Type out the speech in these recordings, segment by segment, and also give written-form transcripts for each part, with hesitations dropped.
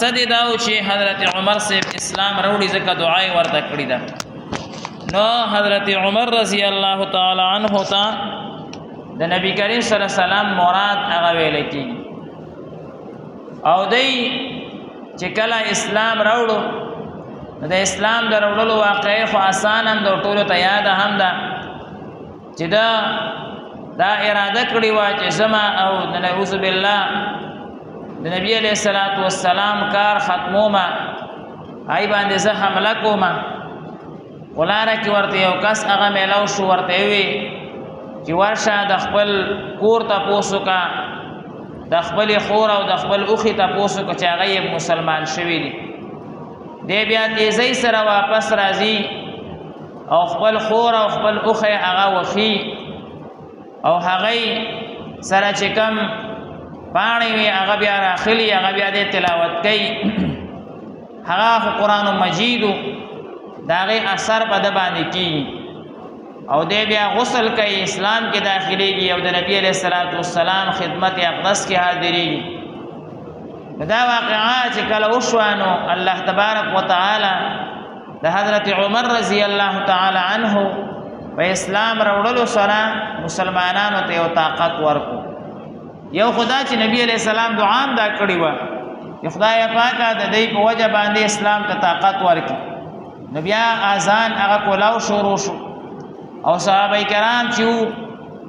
صدی داو چې حضرت عمر سے اسلام راوړي ځکه دعای ورته کړی ده. نو حضرت عمر رضی الله تعالی عنہ ته د نبی کریم صلی الله علیه وسلم مراد هغه ویل کی او دای چې کله اسلام راوړو د اسلام د راوړلو واقعي خو آسان هم د ټولو ته یاد هم ده چې دا اراده کړی و چې زما او نعوذ بالله د نبی علیہ الصلوۃ والسلام کار ختموما ای باندې زه حمله کوما ولاره کې ورته یو کس هغه میلاو شو ورته وی چې ورشه د خپل کور ته پوسو کا د خپل خور او د خپل اوخي ته پوسو کا چې هغه مسلمان شوی دی دی بیا تیزی سره واپس راځي او خپل خور او خپل اوخه هغه وخی او هغه سره چې کم پانی وی هغه بیا راخلی هغه بیا د تلاوت کوي هغه قرآن مجید داغه اثر په د باندې کی او د بیا غسل کوي اسلام کې داخليږي او د نبی علیہ الصلوۃ والسلام خدمت اقدس کې حاضرېږي. دا واقعات چې کله وشوانو الله تبارک وتعالى د حضرت عمر رضی الله تعالی عنہ په اسلام راوړلو سره مسلمانانو ته یو طاقت ورکو. یو خدا چې نبی علیہ السلام دعا دا کړی و خدای پاک د دې په وجه باندې اسلام ته طاقت ورکړي. نبی اذان هغه کولاو شروع شو او صحابه کرام چې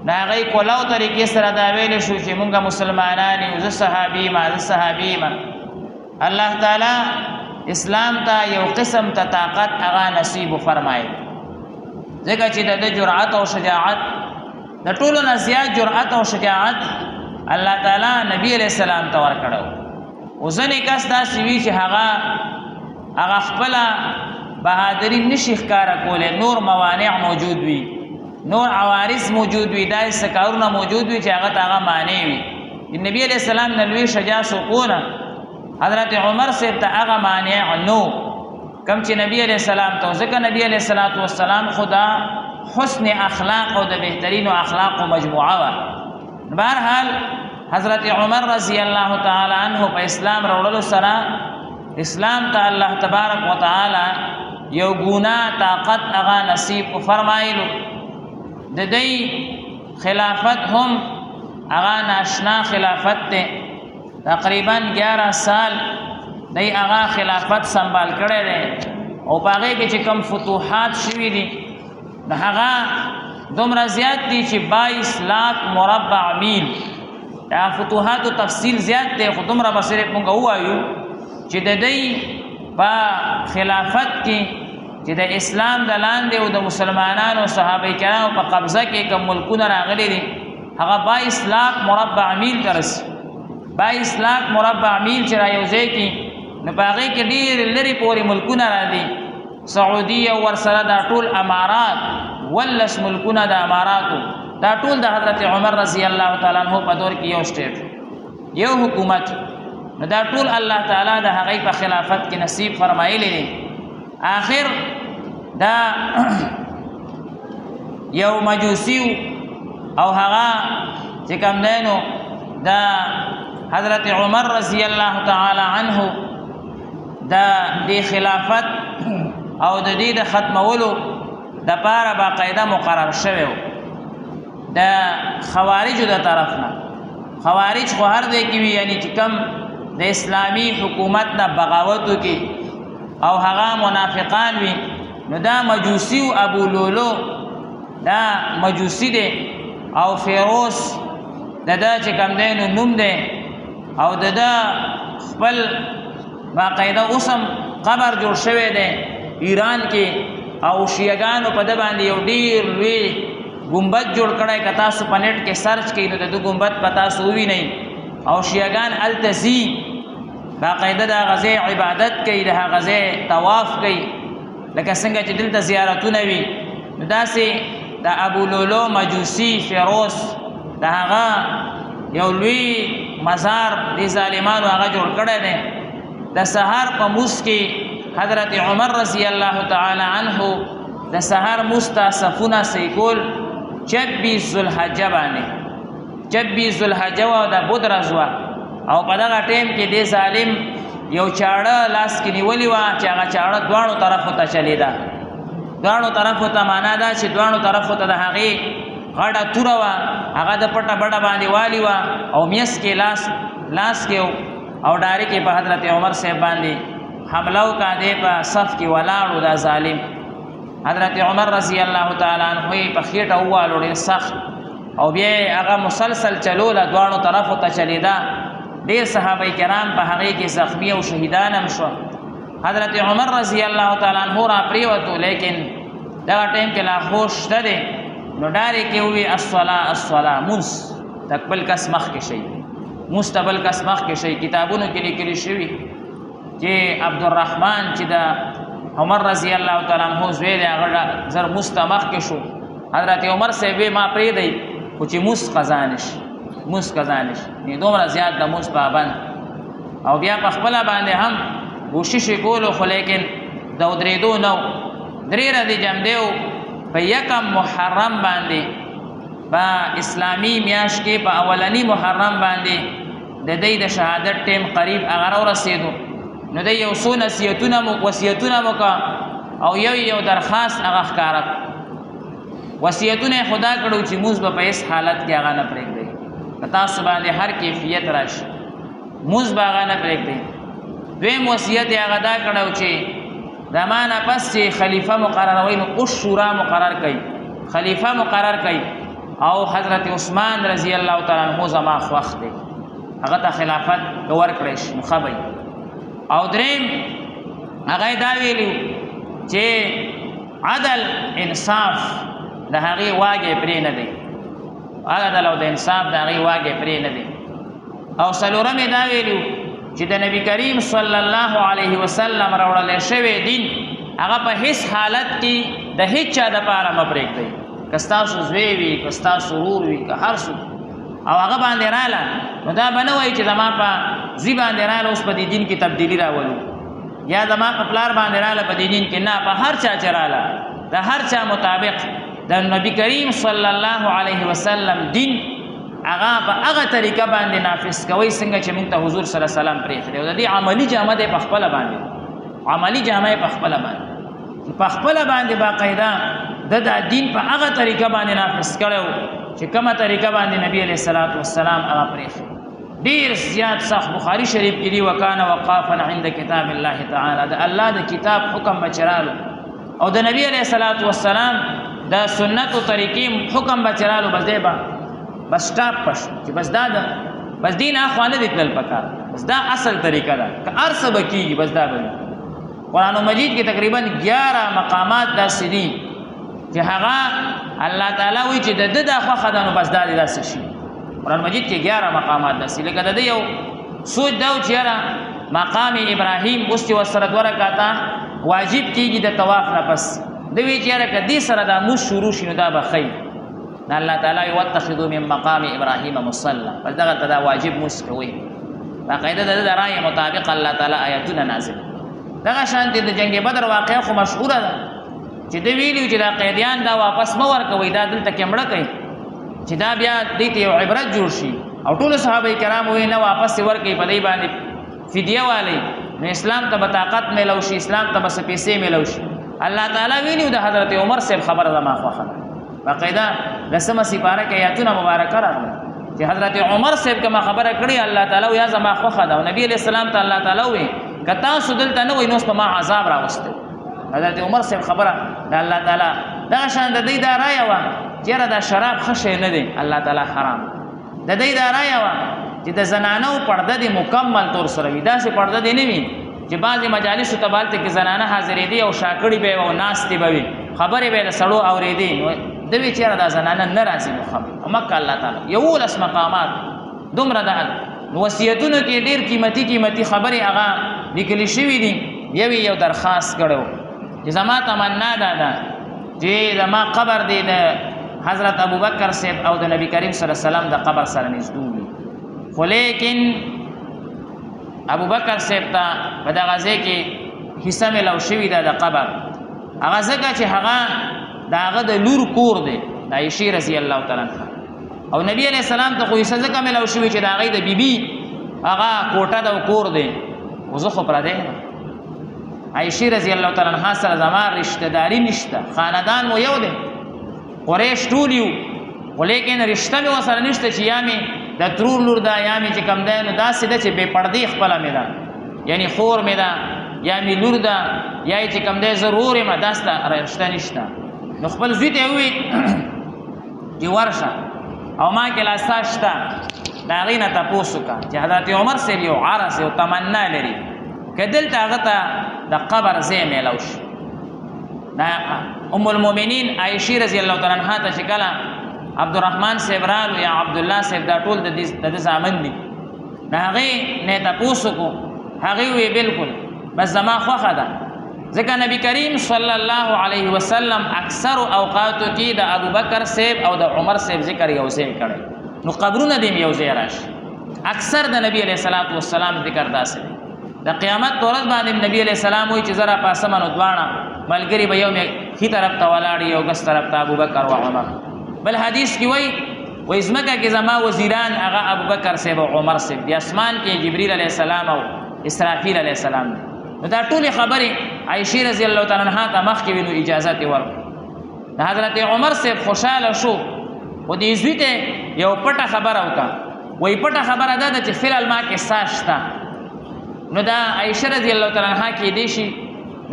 ناغي کولاو طریقې سره دا ویل شو چې مونږه مسلمانان یو ز صحابي ما الله تعالی اسلام ته یو قسم ته طاقت هغه نصیب فرمایي ځکه چې د جرأت او شجاعت د ټولو نه زیات جرأت او شجاعت الله تعالی نبی علیہ السلام ته ورکړو. وزنه کس دا سوي چې هغه خپل بهادری نشي ښکارا کوله نور موانع موجود وي نور عوارض موجود وي دا سکارونه موجود وي چې هغه معنی وي. نبی علیہ السلام نلوي شجاع سکونه حضرت عمر سے ته هغه معنی نو کم چې نبی علیہ السلام ته ځکه نبی علیہ الصلوۃ والسلام خدا حسن اخلاق او د بهترین اخلاق مجموعه وا. بهرحال حضرت عمر رضی الله تعالی عنہ په اسلام راوړلو سره اسلام ته الله تبارک وتعالى یو ګنا طاقت هغه نصیب فرمایلو. د دې خلافت هم هغه ناشنا خلافت ته تقریبا 11 سال دای هغه خلافت سنبال کړی دی او پاره کې چې کم فتوحات شوي دي هغه دومره زیات دي چې 22 لاکھ مربع میل. دا فتوحات او تفصیل زیات دی خو دومره بصیرت مونږ وایو چې د دې په خلافت کې چې د اسلام د لاندې او د مسلمانانو صحابه کرام په قبضه کې کوم ملکونه راغلي دي هغه 22 لاکھ مربع میل ترس 22 لاکھ مربع میل چې رايوځي کې نو باغې کې ډېر لري پورې ملکونه را دي. سعودي او ورسره دا ټول امارات ولس ملکونه د اماراتو دا ټول د حضرت عمر رضی الله تعالی عنہ په دور کې یو سټیټ یو حکومت نو دا ټول الله تعالی د هغه په خلافت کې نصیب فرمایلی دي. آخر دا یو مجوسی او هغه چې کوم دینو دا حضرت عمر رضی الله تعالی عنہ دا د خلافت او د دې د ختمولو د پاره باقاعده مقرر شوی و د خوارجو د طرفنا. خوارج خو هر دی کې وی یعنی چې کم د اسلامی حکومت نه بغاوت وکي او هغه منافقان وي نو دا مجوسی او ابو لولو دا مجوسی دی او فیروز دا چې کم دینو نوم دی او دا خپل باقاعده اوسم قبر جوړ شوی دی ایران کې او شیعاګانو په د باندې یو ډیر لوی ګمبد جوړ کړای کتا سو پنيټ کې سرچ کړئ نو د ګمبد پتا سو وی نه او شیعاګان التزی باقاعده د غزه عبادت کوي د غزه طواف کوي لکه څنګه چې دلته زیارتونه وي نو داسې د ابو لولو مجوسی فیروز د هغه یو لوی مزار د ظالمانو هغه جوړ کړی دی. د سحر په موس کې حضرت عمر رضی الله تعالی عنہ د سحر مستاسفونه سیکول 26 ذوالحجه باندې 26 ذوالحجه او د بود رضوا او په دغه ټیم کې د ظالم یو چاړه لاس کې نیولې وه چې هغه چاړه دواړو طرفو ته چلېده. دواړو طرفو ته معنا دا چې دواړو طرفو ته د هغې غټه توره وه، هغه د پټه بډه باندې والي وه او میس کې لاس کې او ډارې کې په حضرت عمر صاحب باندې حمله وکړه. دی په صف کې ولاړو دا ظالم. حضرت عمر رضی الله تعالی عنه یې په خېټه ووالو ډېر سخت او بیا یې هغه مسلسل چلوله، دواړو طرفو ته چلېده. ډېر صحابه کرام په هغې کې زخمي او شهیدان هم شوه. حضرت عمر رضی الله تعالی عنه را پرېوتو، لیکن دغه ټایم کې لا هوش شته دی، نو ډارې کې ووي الصلا مونځ ته بل کس مخکې شئ، مونځ ته بل کس مخکې شئ. کتابونو کې لیکلي شوي چې عبدالرحمن چې د عمر رضی الله تعالی عنه زوی دی هغه زر مونځ ته مخکې شو. حضرت عمر صاحب ما پرېږدئ خو چې مونځ قضا نه شي، مونځ قضا نه شي. دومره زیات د مونځ پابند او بیا په خپله باندې هم کوشش یې کولو، خو لیکن د ودرېدو نه و. درې ورځې جمدی و په یکم محرم باندې په اسلامي میاشت کې په اولني محرم باندې د دوی د شهادت ټیم قریب هغه راورسېدو. نو دی یو څو وصیتونه مو وکړه او یو درخواست هغه ښکاره وصیتونه یې خدا کړو چې مونځ به په هېڅ حالت کې هغه نه پرېږدئ، په تاسو باندې هر کیفیت راشي مونځ به هغه نه پرېږدئ. دویم وصیت یې هغه دا کړو چې د ما نه پس چې خلیفه مقرروئ نو اوس شورا مقرر کړئ، خلیفه مقرر کړئ او حضرت عثمان رضی الله تعالی عنه زما خوښ دی، هغه ته خلافت ورکړی شي نو ښه به. او دریم هغه یې دا ویلي چې عدل انصاف د هغې واګې پرې نه دی، عدل او د انصاف د هغې واګې پرې نه دی. او څلورم یې دا ویلي چې د نبی کریم صلی الله علیه وسلم راوړلی شوی دین هغه په هیڅ حالت کې د هیڅ چا دپاره مه پرېږدئ، که ستاسو زوی وي، که ستاسو ورور وي، که هر څوک او هغه باندې راله نو دا به نه وایي چې زما په زوی باندې راله اوس په دې دین کې تبدیلي راولو، یا زما په پلار باندې راله په دې دین کې نه، په هر چا چې راله د هر چا مطابق د نبی کریم صلی الله علیه وسلم دین هغه په هغه طریقه باندې نافذ کوئ څنګه چې موږ ته حضور صلی الله علیه وسلم پرېښی دی. او د دې عملي جامه دی په خپله باندې، عملي جامه یې په خپله باندې چې په خپله باندې باقاعده د دین په هغه طریقه باندې نافذ کړی و چې کومه طریقه باندې نبی علیه الصلاة والسلام هغه پرېښی. ډېر زیات سخت بخاري شریف کې دي وکانه وقافا عند کتاب الله تعالی، د الله د کتاب حکم به چې رالو او د نبی علیه الصلاة والسلام د سنتو طریقې حکم به چې رالو، بس دی به بس ټاپ پش چې بس دا ده، بس دین اخوا نه دی تلل پکار، بس دا اصل طریقه ده که هر څه به کېږي بس دا به وي. قرآن مجید کې تقریبا 11 مقامات داسې دي چې هغه الله تعالی وایي چې د ده دا خوښه ده نو بس دا دې داسې شي. قرآن مجید کې 11 مقامات داسې لکه د ده یو سوچ دا و چې یاره مقام ابراهیم اوس چې ورسره 2 رکعته واجب کېږي د طواف نه پس، ده وایي چې یاره که دې سره دا مونځ شروع شي نو دا به ښه الله تعالی واتخذوا من مقام ابراهیم مصلا، بس دغلته دا واجب مونځ کوئ. باقاعده د ده د رایې مطابق الله تعالی آیتونه نازل. دغه شانتې د جنګ بدر واقعه خو مشهوره ده چې ده ویلي چې دا قیدیان دا واپس مه ورکوئ، دا دلته کې مړه کوئ چې دا بیا دې ته یو عبرت جوړ شي. او ټولو صحابه کرام وایي نه واپس یې ورکوئ، په دې باندې فدیه والئ نو اسلام ته به طاقت میلو شي، اسلام ته به څه پیسې میلو شي. الله تعالی ویلي د حضرت عمر صاحب خبره زما خوښه ده. باقاعده 10مه سپاره کې آیاتونه مبارکه راغلي چې حضرت عمر صاحب کومه خبره کړې الله تعالی یا زما خوښه ده او نبی علیه السلام ته الله تعالی وایي که تاسو دلته نه وئ نو اوس په ما عذاب راوستی. حضرت عمر صاحب خبره د الله تعالی دغه شان د دوی دا رایه وه چې یاره دا شراب ښه شی نه دی، الله تعالی حرام. د دوی دا رایه وه چې د زنانو پرده دې مکمل طور سره وي، داسې پرده دې نه وي چې بعضې مجالسو ته به هلته کې زنانه حاضرېدې او شاکړې به یې او ناستې به وي، خبرې به یې د سړو اورېدې. نو د وی چېرې دا زنانه نه راځي نو خبرې او مکه الله تعالی 11 مقامات دومره ده. وصیتونو کې ډېر قیمتي خبرې هغه لیکلي شوي دي. یو درخواست کړی چې زما تمنا دا ده چې زما قبر دی د حضرت ابوبکر صاحب او د نبی کریم صلی الله علیه وسلم د قبر سره نږدې وي، خو لیکن ابوبکر صاحب ته په دغه ځای کې حصه میلاو شوي ده د قبر، هغه ځکه چې هغه د هغه د لور کور دی د عایشې رضی الله تعالی عنها، او نبی علیه السلام ته خو حصه ځکه میلاو شوي چې د هغې د بیبي هغه کوټه ده او کور دی، وزه خو پر دی عائشہ رضی الله تعالی عنها سره زما رشتہ داری نشته خاندان مو یو دی قریش ټول یو ولیکن رشتہ مې وسره نشته چې یا مې د ترور لور دا یا مې چې کم دی نو داسې ده چې بې پردې خپله مې ده یعنی خور مې ده یا مې لور ده یا چې کم دی زه رور یم داسې رشتہ نشته نو خپل زوی ته یې وویل چې ورشه او ما کې لاستا شته د هغې نه تپوس وکړه چې حضرت عمر صاحب یو عرض یو تمنا لري که دلته هغه ته د قبر ځای میلاو شي ام المؤمنین عائشہ رضی الله تعالی عنها ته چې کله عبدالرحمن صاحب رالو یا عبدالله صاحب دا ټول د ده زامن دي د هغې نه یې تپوس وکړو هغې وی بالکل بس زما خوښه ده ځکه نبی کریم صلی الله علیه وسلم اکثر اوقاتو کې د ابوبکر صاحب او د عمر صاحب ذکر یو ځای کړی نو قبرونه دې یو ځای راشي اکثر د نبی علیه الصلاۃ والسلام ذکر داسې دی د قیامت په ورځ باندې نبی علیه السلام وایي چې زه راپاسم نو دواړه ملګري به یو مې ښي طرف ته ولاړ یو ګس طرف ته ابوبکر او عمر بل حدیث کې وایي ځمکه کې زما وزیران هغه ابوبکر صاحب او عمر صاحب دي اسمان کې جبریل علیه السلام او اسرافیل علیه السلام دي نو دا ټولې خبرې عائشہ رضی الله تعالی عنها ته مخکې وي نو اجازت یې ورکړه د حضرت عمر صاحب خوشحاله شو خو دې زوی ته یو پټه خبره وکړه وایي پټه خبره دا ده چې فی الحال ما کې ساه شته نو دا عائشہ رضی الله تعالی عنها کېدی شي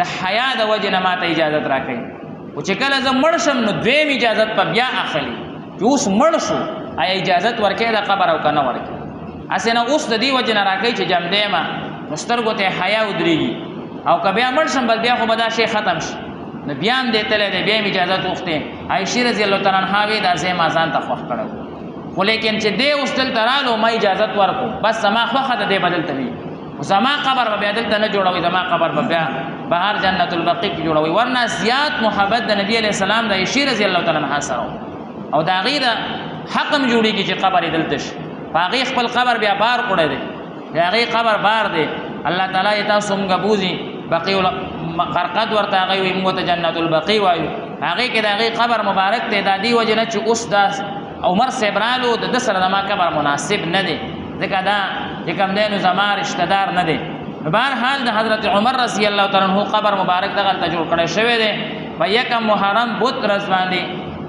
د حیا د وجې نه ماته اجازت راکوي خو چې کله زه مړ شم نو دویم اجازت په بیا اخلي چې اوس مړ شو آیا اجازت ورکوي د قبر او که نه ورکوي هسې نه اوس د دې وجې نه راکوي چې جمدی یم نو سترګو ته حیا ودرېږي او که بیا مړ شم بل بیا خو به دا شی ختم شي نو بیا هم دی تللی دی بیا هم اجازت غوښتې عایشې رضی الله تعالی عنها وی دا ځای ما ځان ته خوښ کړی خو لیکن چې دی اوس دلته رالو ما اجازت ورکړو بس زما خوښه ده دی به دلته وي زما قبر به بیا دلته نه جوړوي زما قبر به بیا بهر جنت البقیع کې جوړوي ورنه زیات محبت د نبی علیه السلام د عایشې رضی الله تعالی عنها سره او د هغې د حق هم جوړېږي چې قبر یې دلته شي په هغې خپل قبر بیا بار کړی دی د هغې قبر بار دی الله تعالی یې تاسو موږ بوځي بقیع غرقد ورته هغې وایي موږ ته جنت البقیع وایو هغې کې د هغې قبر مبارک دی دا دې وجې نه چې اوس دا عمر صاحب رالو د ده سره زما قبر مناسب نه دی ځکه دا چې کوم دی نو زما رشته دار نه دی نو بهرحال د حضرت عمر رضی الله تعالی عنه قبر مبارک دغلته جوړ کړی شوی دی په یکم محرم بت ورځ باندې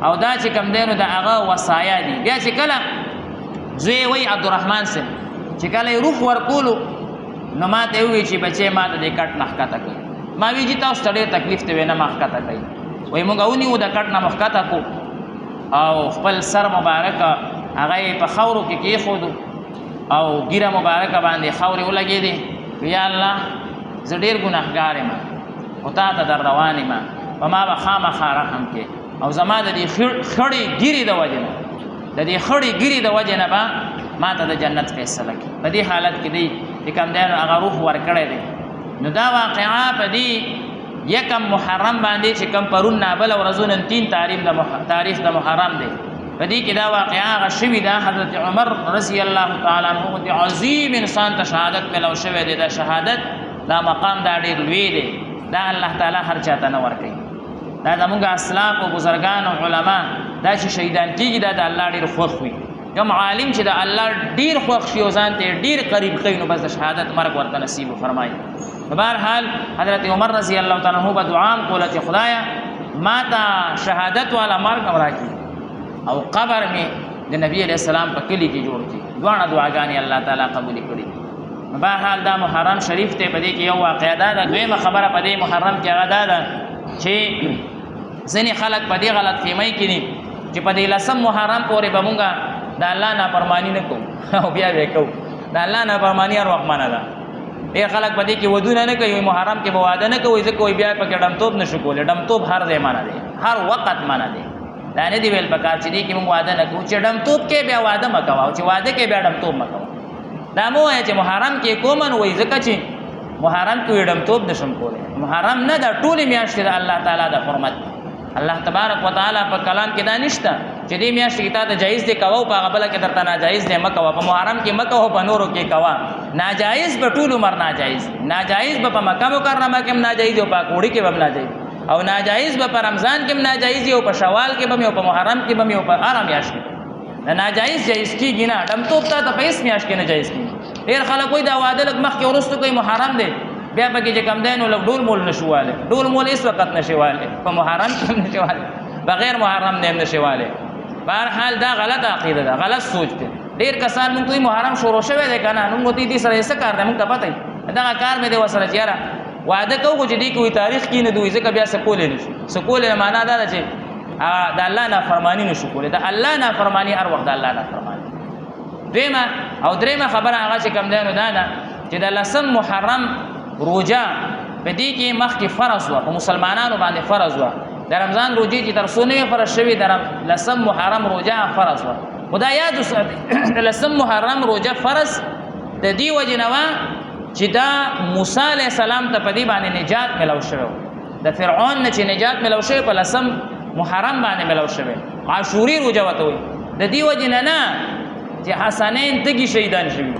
او دا چې کوم دی نو د هغه وصایا دي بیا چې کله زوی وایي عبدالرحمن صاحب چې کله یې روح ورکولو نو ما ته ووایي چې بچې ما ته دې کټ نه ښکته کړي ما وی چې تاسو ته ډېر تکلیف ته وی نه ما ښکته کوي وایي موږ ونیو د کټ نه مو ښکته کړو او خپل سر مبارکه هغه یې په خاورو کې کېښودو او ګیره مبارکه باندې خاورې ولګېدې یا الله زه ډېر ګناهګار یم خو تا ته در روان یم په ما به خامخا رحم کې او زما د دې خړې ګیرې د وجې نه د دې خړې ګیرې د وجې نه به ما ته د جنت فیصله کړي په دې حالت کې دی چې کوم دی هغه روح ورکړی دی نو دا واقعه په دې یکم محرم باندې چې کوم پرون نابله ورځو نن 3 تاریخ د محرم دی په دې کې دا واقعه هغه شوې ده حضرت عمر رضی الله تعالی عنه د عظیم انسان ته شهادت ملو شوی دی دا شهادت دا مقام دا ډېر لوی دی دا الله تعالی هر چاته نه ورکوي دا زموږ اسلاف او بزرګان او علما دا چې شهیدان کېږي دا د الله ډېر خوښ وي کوم عالم چې د الله ډېر خوښ شي او ځان ته ډېر قریب کوي نو بس د شهادت مرګ ورته نصیب فرمایي بهرحال حضرت عمر رضی الله تعالی عنه به دعا هم کوله چې خدایه ما ته شهادت والا مرګ راکړي او قبر می د نبی علیہ السلام په کلی کې جوړ کړي دواړه دعاګانې الله تعالی قبول کړي بهرحال دا محرم شریف ته په دې کې یو واقعه ده دویمه خبره په دې محرم کې هغه ده چې ځینې خلک په دې غلط فهمۍ کې دي چې په دې لسم محرم پورې به مونږ د الله نافرماني نه کوو او بیا به کوو د الله نافرماني هر وخت منع ده ډېر خلک په دې کې ودونه نه کوي محرم کې به واده نه کوي ځکه وایي بیا پکې ډمتوب نشو کولی ډمتوب هر ځای منع دی هر وخت منع دی دا نه دی ویل پکار چې دې کې مونږ واده نه کوو چې ډمتوب کې بیا واده مه کوه او چې واده کې بیا ډمتوب مه کوه دا مو وایه چې محرم کې کوم نو وایي ځکه چې محرم کې ډمتوب نشم کولی محرم نه دا ټولې میاشتې د الله تعالی د حرمت الله تبارک وتعالی په کلام کې دا نشته چې دې میاشتې کې تا ته جایز دی کوه په هغه بله کې درته ناجایز دی مه کوه په محرم کې مه کوه په نورو کې کوه ناجایز به ټول عمر ناجایز دی ناجایز به په مکه مکرمه کې هم ناجایز او په کوړي کې به هم ناجایز او ناجایز به په رمضان کې هم ناجایز او په شوال کې به هم او په محرم کې به هم او په هره میاشت کې ناجایز جایز کېږي نه ډمتوب تا ته په هېڅ میاشت کې نه جایز کېږي ډېر خلک وایي دا واده لږ مخکې وروسته کوي محرم دی بیا پکې چې کم دی نو لږ ډول مول نشو والی ډول مول هېڅ وخت نشي والی په محرم کې هم نشي والی بغیر محرم نه هم نشي والی بهرحال دا غلط عقیده ده غلط سوچ دی ډېر کسان مونږ ته محرم شروع شوی دی که نه نو دې سره څه کار دی مونږ ته پته وي دغه کار مې دی ورسره چې یاره واده کوو چې دې کوي تاریخ کې نه دوی ځکه بیا څه کولی نه شو څه کولی معنا دا ده چې د الله نافرماني نه شو کولی د الله نافرماني هر وخت د الله نافرماني دویمه او دریمه خبره هغه چې کوم دی نو دا ده چې د لسم محرم روجه په دې کې مخکې فرض وه په مسلمانانو باندې فرض وه د رمضان روجې چې تر څو نه وي فرض شوې د لسم محرم روجه فرض وه خو دا یاد وساتئ د لسم محرم روجه فرض د دې وجې نه وه چې دا موسی علیه السلام ته په دې باندې نجات ملو شوی د فرعون نه چې نجات ملو شوی په لسم محرم باندې ملو شوی عاشوري روجه ورته وایي د دې وجې نه چې حسنین تږي شهیدان شوي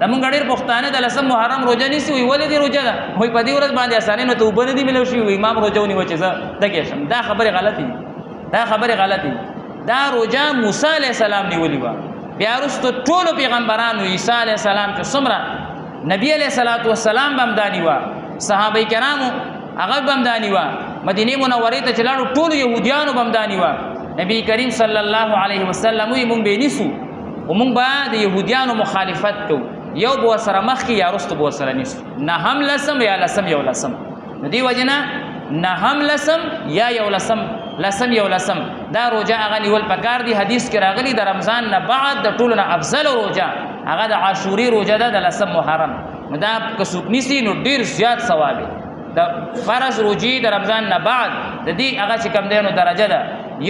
زمونږ ډېر پښتانه د لسم محرم روجه نیسي وایي ولې دې روجه ده وایي په دې ورځ باندې حسنینو ته اوبه نه دي ملو شوي وایي امام روجه ونیوه چې زه تږی شم دا خبرې غلطې دي دا خبرې غلطې دي دا روجه موسی علیه السلام نیولې وه بیا وروسته ټولو پیغمبرانو عیسی علیه السلام چې څومره نبی علیه الصلاۃ والسلام به هم دا نیوه صحابه کرامو هغه به هم دا نیوه مدینې منورې ته چې لاړو ټولو یهودیانو به هم دا نیوه نبی کریم صلی الله علیه وسلم وایي مونږ به یې نیسو خو مونږ به د یهودیانو مخالفت کوو یو به ورسره مخکې یا وروسته به ورسره نیسو نهم لسم یا لسم یو لسم نو دې وجې نه نهم لسم یا یو لسم لسم یو لسم دا روجه هغه نیول پکار دي حدیث کې راغلي د رمضان نه بعد د ټولو نه افضل روجه هغه د عاشوري روجه ده د لسم محرم نو دا که څوک نیسي نو ډېر زیات ثواب د فرض روجې د رمضان نه بعد د دې هغه چې کوم دی نو درجه ده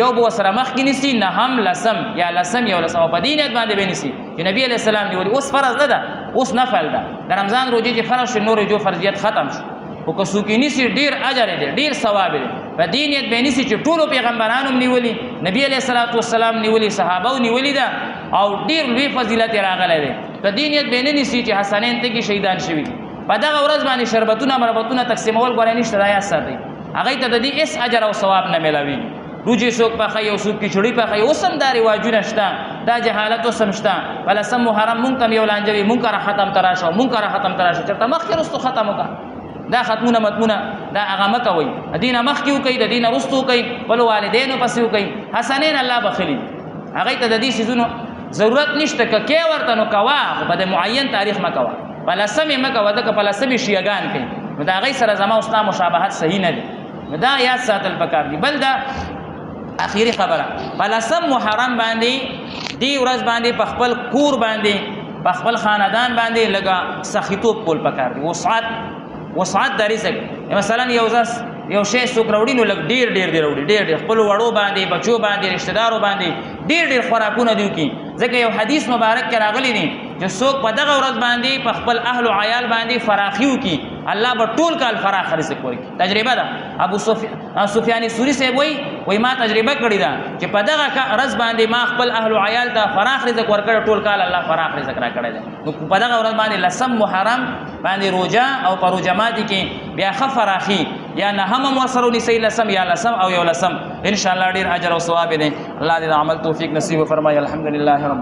یو به ورسره مخکې نیسي نهم لسم یا لسم یو لسم او په دې نیت باندې به نیسي چې نبي علیه السلام نیولي اوس فرض نه ده اوس نفل ده د رمضان روجې چې فرض شو نور جو فرضیت ختم شو خو که څوک یې نیسي ډېر اجر دی ډېر ثواب دی په دې نیت به یې نیسي چې ټولو پیغمبرانو هم نیولي نبي علیه الصلاۃ والسلام نیولي صحابه نیولي ده او ډېر لوی فضیلت یې راغلی دی په دې نیت به یې نه نیسي چې حسنین ته کې شهیدان شوي په دغه ورځ باندې شربتونه مربتونه تقسیمول ګورئ نشته دا یاد ساتئ هغوی ته د دې هېڅ اجر او ثواب نه میلاویږي روجې څوک پخوي او څوک کچړي پخوي اوس هم دا رواجونه شته دا جهالت اوس هم شته په لسم محرم مونږ ته هم یو لانجه وي مونږ کره ختم ته راشه مونږ کره ختم ته راشه چېرته مخکې وروستو ختم وکړه دا ختمونه متمونه دا هغه مه کوئ د دې نه مخکې وکئ د دې نه وروسته وکئ خپلو والدینو پسې وکئ حسنین الله بخلي هغوی ته د دې څیزونو ضرورت نشته که کې ورته نو کوه خو په د معین تاریخ مه کوه په لسم یې مه کوه ځکه په لسم یې شیعګان کوي نو د هغوی سره زما او ستا مشابهت صحیح نه دی نو دا یاد ساتل پکار دي بل دا اخیری خبره په لسم محرم باندې دې ورځ باندې په خپل کور باندې په خپل خاندان باندې لږه سخیتوب کول پکار دي وسعت د رزق مثلا یو شی څوک راوړي نو لږ ډېر دی راوړي ډېر خپلو وړو باندې بچو باندې رشته دارو باندې ډېر خوراکونه دي وکړي ځکه یو حدیث مبارک کې راغلی دی چې څوک په دغه ورځ باندې په خپل اهل و عیال باندې فراخي وکړي الله به ټول کال فراخ رزق ورکړي تجربه ده ابو سفیان سوری صاحب وایي ما تجربه کړې ده چې په دغه ورځ باندې ما خپل اهل و عیال ته فراخ رزق ورکړی ټول کال الله فراخ رزق راکړی دی نو په دغه ورځ باندې لسم محرم باندې روجه او په روجه ماتي کې بیا ښه فراخي یا نهم ورسره ونیسئ لسم یا لسم او یو لسم انشاءالله ډېر اجر او ثواب دی الله دې د عمل توفیق نصیب وفرمایي الحمدلله رب